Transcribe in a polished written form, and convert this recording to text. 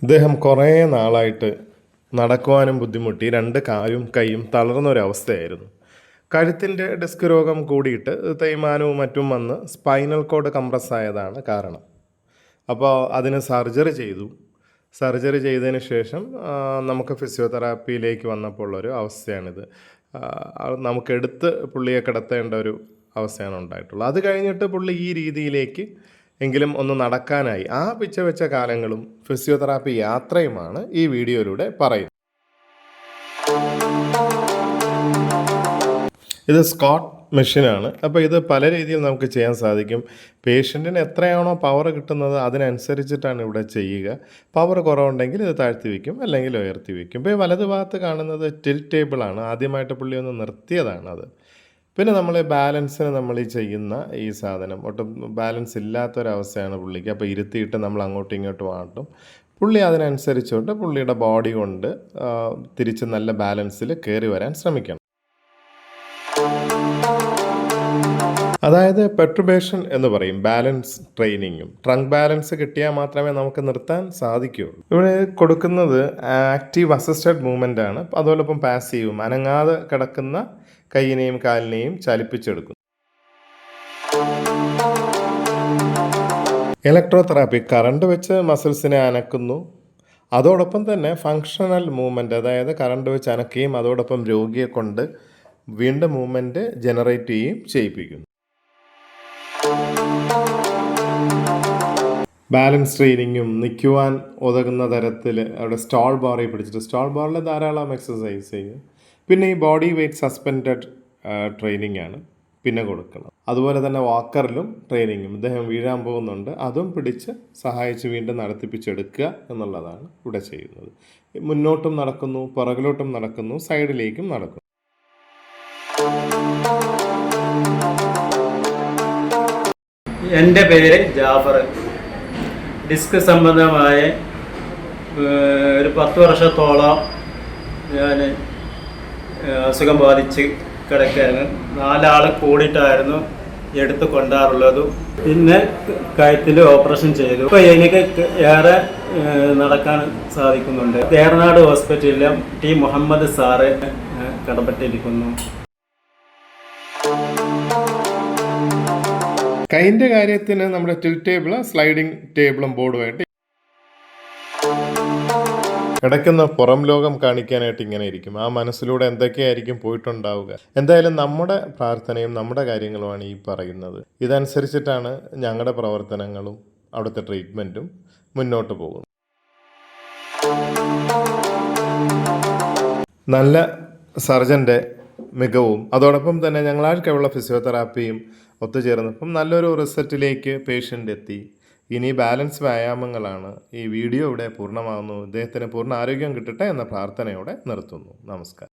ഇദ്ദേഹം കുറേ നാളായിട്ട് നടക്കുവാനും ബുദ്ധിമുട്ടി, രണ്ട് കാലും കൈയും തളർന്നൊരവസ്ഥയായിരുന്നു. കഴുത്തിൻ്റെ ഡിസ്ക് രോഗം കൂടിയിട്ട് തേയ്മാനവും മറ്റും വന്ന് സ്പൈനൽ കോഡ് കംപ്രസ് ആയതാണ് കാരണം. അപ്പോൾ അതിന് സർജറി ചെയ്തു. സർജറി ചെയ്തതിന് ശേഷം നമുക്ക് ഫിസിയോതെറാപ്പിയിലേക്ക് വന്നപ്പോൾ ഉള്ളൊരു അവസ്ഥയാണിത്. നമുക്കെടുത്ത് പുള്ളിയെ കിടത്തേണ്ട ഒരു അവസ്ഥയാണ് ഉണ്ടായിട്ടുള്ളത്. അത് കഴിഞ്ഞിട്ട് പുള്ളി ഈ രീതിയിലേക്ക് എങ്കിലും ഒന്ന് നടക്കാനായി. ആ പിച്ച കാലങ്ങളും ഫിസിയോതെറാപ്പി യാത്രയുമാണ് ഈ വീഡിയോയിലൂടെ പറയുന്നത്. ഇത് സ്കോട്ട് മെഷീനാണ്. അപ്പോൾ ഇത് പല രീതിയിൽ നമുക്ക് ചെയ്യാൻ സാധിക്കും. പേഷ്യൻറ്റിന് എത്രയാണോ പവർ കിട്ടുന്നത് അതിനനുസരിച്ചിട്ടാണ് ഇവിടെ ചെയ്യുക. പവർ കുറവുണ്ടെങ്കിൽ ഇത് താഴ്ത്തി വയ്ക്കും, അല്ലെങ്കിൽ ഉയർത്തി വയ്ക്കും. ഇപ്പോൾ വലതു ഭാഗത്ത് കാണുന്നത് ടിൽറ്റ് ടേബിളാണ്. ആദ്യമായിട്ട് പുള്ളി ഒന്ന് നിർത്തിയതാണത്. പിന്നെ നമ്മൾ ബാലൻസിന് നമ്മൾ ഈ ചെയ്യുന്ന ഈ സാധനം ഒട്ടും ബാലൻസ് ഇല്ലാത്തൊരവസ്ഥയാണ് പുള്ളിക്ക്. അപ്പോൾ ഇരുത്തിയിട്ട് നമ്മൾ അങ്ങോട്ടും ഇങ്ങോട്ടും ആട്ടും. പുള്ളി അതിനനുസരിച്ചുകൊണ്ട് പുള്ളിയുടെ ബോഡി കൊണ്ട് തിരിച്ച് നല്ല ബാലൻസിൽ കയറി വരാൻ ശ്രമിക്കണം. അതായത് പെർട്ടുബേഷൻ എന്ന് പറയും ബാലൻസ് ട്രെയിനിങ്ങും. ട്രങ്ക് ബാലൻസ് കിട്ടിയാൽ മാത്രമേ നമുക്ക് നിർത്താൻ സാധിക്കുകയുള്ളൂ. ഇവിടെ കൊടുക്കുന്നത് ആക്റ്റീവ് അസിസ്റ്റഡ് മൂവ്മെൻ്റ് ആണ്. അതോടൊപ്പം പാസീവും, അനങ്ങാതെ കിടക്കുന്ന കൈയിനെയും കാലിനെയും ചലിപ്പിച്ചെടുക്കുന്നു. ഇലക്ട്രോ തെറാപ്പി കറണ്ട് വെച്ച് മസിൽസിനെ അനക്കുന്നു. അതോടൊപ്പം തന്നെ ഫങ്ഷണൽ മൂവ്മെൻറ്റ്, അതായത് കറണ്ട് വെച്ച് അനക്കുകയും അതോടൊപ്പം രോഗിയെ കൊണ്ട് വീണ്ടും മൂവ്മെൻറ്റ് ജനറേറ്റ് ചെയ്യുകയും ചെയ്യിപ്പിക്കുന്നു. ബാലൻസ് ട്രെയിനിങ്ങും നിൽക്കുവാൻ ഉതകുന്ന തരത്തിൽ അവിടെ സ്റ്റാൾ ബാറിൽ പിടിച്ചിട്ട് സ്റ്റാൾ ബാറിൽ ധാരാളം എക്സസൈസ് ചെയ്യും. പിന്നെ ഈ ബോഡി വെയ്റ്റ് സസ്പെൻഡഡ് ട്രെയിനിങ് ആണ് പിന്നെ കൊടുക്കണം. അതുപോലെ തന്നെ വാക്കറിലും ട്രെയിനിങ്ങും. ഇദ്ദേഹം വീഴാൻ പോകുന്നുണ്ട്, അതും പിടിച്ച് സഹായിച്ച് വീണ്ടും നടത്തിപ്പിച്ചെടുക്കുക എന്നുള്ളതാണ് ഇവിടെ ചെയ്യുന്നത്. മുന്നോട്ടും നടക്കുന്നു, പുറകിലോട്ടും നടക്കുന്നു, സൈഡിലേക്കും നടക്കുന്നു. എൻ്റെ പേര് ജാഫർ. ഡിസ്ക് സംബന്ധമായ ഒരു 10 വർഷത്തോളം ഞാൻ അസുഖം ബാധിച്ച് കിടക്കുകയാണ്. 4 ആൾ കൂടിയിട്ടായിരുന്നു എടുത്ത് കൊണ്ടാറുള്ളതും. പിന്നെ കഴുത്തിൽ ഓപ്പറേഷൻ ചെയ്തു. ഇപ്പോൾ എനിക്ക് ഏറെ നടക്കാൻ സാധിക്കുന്നുണ്ട്. തേർനാട് ഹോസ്പിറ്റലിലും ടി മുഹമ്മദ് സാറ് കടപ്പെട്ടിരിക്കുന്നു. കൈൻ്റെ കാര്യത്തിന് നമ്മുടെ ടിൽറ്റ് ടേബിൾ, സ്ലൈഡിംഗ് ടേബിളും ബോർഡുമായിട്ട് കിടക്കുന്ന പുറം ലോകം കാണിക്കാനായിട്ട് ഇങ്ങനെ ഇരിക്കും. ആ മനസ്സിലൂടെ എന്തൊക്കെയായിരിക്കും പോയിട്ടുണ്ടാവുക. എന്തായാലും നമ്മുടെ പ്രാർത്ഥനയും നമ്മുടെ കാര്യങ്ങളുമാണ് ഈ പറയുന്നത്. ഇതനുസരിച്ചിട്ടാണ് ഞങ്ങളുടെ പ്രവർത്തനങ്ങളും അവിടുത്തെ ട്രീറ്റ്മെൻറ്റും മുന്നോട്ട് പോകുന്നത്. നല്ല സർജൻ്റെ മികവും അതോടൊപ്പം തന്നെ ഞങ്ങളാൾക്കുള്ള ഫിസിയോതെറാപ്പിയും ഒത്തുചേർന്നപ്പം നല്ലൊരു റിസൾട്ടിലേക്ക് പേഷ്യൻ്റ് എത്തി. ഇനി ബാലൻസ് വ്യായാമങ്ങളാണ്. ഈ വീഡിയോ ഇവിടെ പൂർണ്ണമാകുന്നു. ഇദ്ദേഹത്തിന് പൂർണ്ണ ആരോഗ്യം കിട്ടട്ടെ എന്ന പ്രാർത്ഥനയോടെ നിർത്തുന്നു. നമസ്കാരം.